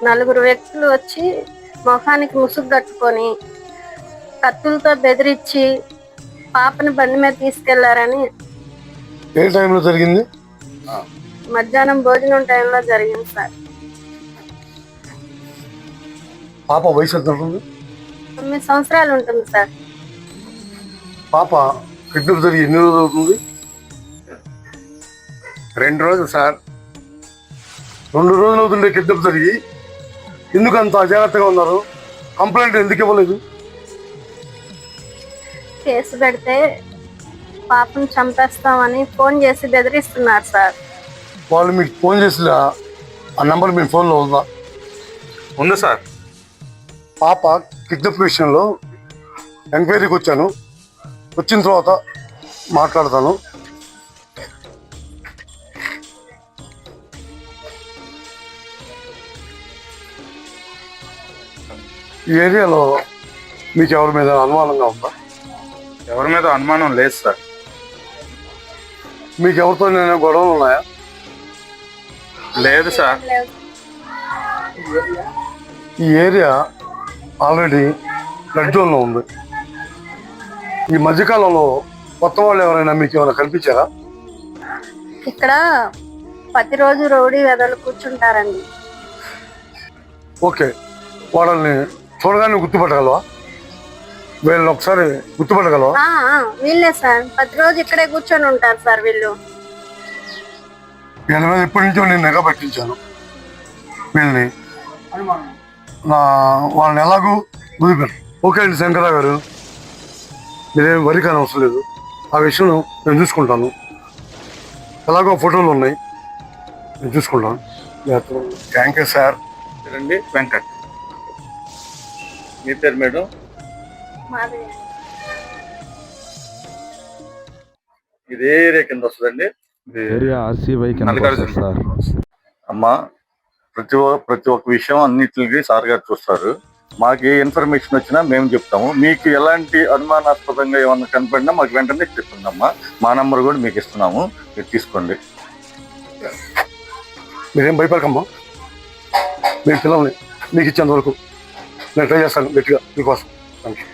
నలుగురు వ్యక్తులు వచ్చి మొఖానికి ముసుగు కట్టుకొని కత్తులతో బెదిరించి పాపని బండి మీద తీసుకెళ్లారని. ఏ టైంలో జరిగింది? మధ్యాహ్నం భోజనం టైంలో జరిగింది సార్. పాప వయసు ఎంత ఉంటుంది? 9 సంవత్సరాలు ఉంటుంది సార్. పాప కిడ్నాప్ జరిగి ఎన్ని రోజులు అవుతుంది? 2 రోజులు సార్. 2 రోజులు అవుతుండే కిడ్నాప్ జరిగి. ఎందుకు అంత అజాగ్రత్తగా ఉన్నారు? కంప్లైంట్ ఎందుకు ఇవ్వలేదు? కేసు పెడితే పాపను చంపేస్తామని ఫోన్ చేసి బెదిరిస్తున్నారు సార్. వాళ్ళు మీకు ఫోన్ చేసిన ఆ నెంబర్ మీ ఫోన్లో ఉందా? ఉంది సార్. పాప కిడ్నాప్ విషయంలో ఎంక్వైరీకి వచ్చాను. వచ్చిన తర్వాత మాట్లాడతాను. ఈ ఏరియాలో మీకు ఎవరి మీద అనుమానంగా ఉందా? ఎవరి మీద అనుమానం లేదు సార్. మీకు ఎవరితో నేను గొడవలు ఉన్నాయా? లేదు సార్. ఈ ఏరియా ఆల్రెడీ రెడ్ జోన్లో ఉంది. ఈ మధ్యకాలంలో కొత్త వాళ్ళు ఎవరైనా మీకు ఏమైనా కనిపించారా? ఇక్కడ ప్రతిరోజు రౌడీ వెదలు కూర్చుంటారండి. ఓకే, వాళ్ళని చూడగానే గుర్తుపట్టగలవా? వీళ్ళని ఒకసారి గుర్తుపట్టగలవా? వీళ్ళే సార్, ప్రతిరోజు ఇక్కడే కూర్చొని ఉంటారు సార్ వీళ్ళు. వీళ్ళ మీద ఎప్పటి నుంచో నేను నిఘా పట్టించాను. వీళ్ళని వాళ్ళని ఎలాగూ వదిలిపెట్టారు. ఓకే అండి శంకరరావు గారు, మీరేం వరి కానీ అవసరం లేదు. ఆ విషయం నేను చూసుకుంటాను. ఎలాగో ఫోటోలు ఉన్నాయి, నేను చూసుకుంటాను. Thank you sir. రండి వెంకట్. మీ పేరు మేడం? ఇదే ఏరియా కింద వస్తుందండి. అమ్మా, ప్రతి ఒక్క విషయం అన్నిటికి సార్ గారు చూస్తారు. మాకు ఏ ఇన్ఫర్మేషన్ వచ్చినా మేము చెప్తాము. మీకు ఎలాంటి అనుమానాస్పదంగా ఏమన్నా కనపడినా మాకు వెంటనే చెప్తుందమ్మా. మా నంబర్ కూడా మీకు ఇస్తున్నాము, మీరు తీసుకోండి. మీరేం భయపడకమ్మా. మీ పిల్లల్ని మీకు ఇచ్చేంత వరకు నేను ట్రై చేస్తాను గట్టిగా మీకోసం. Thank you.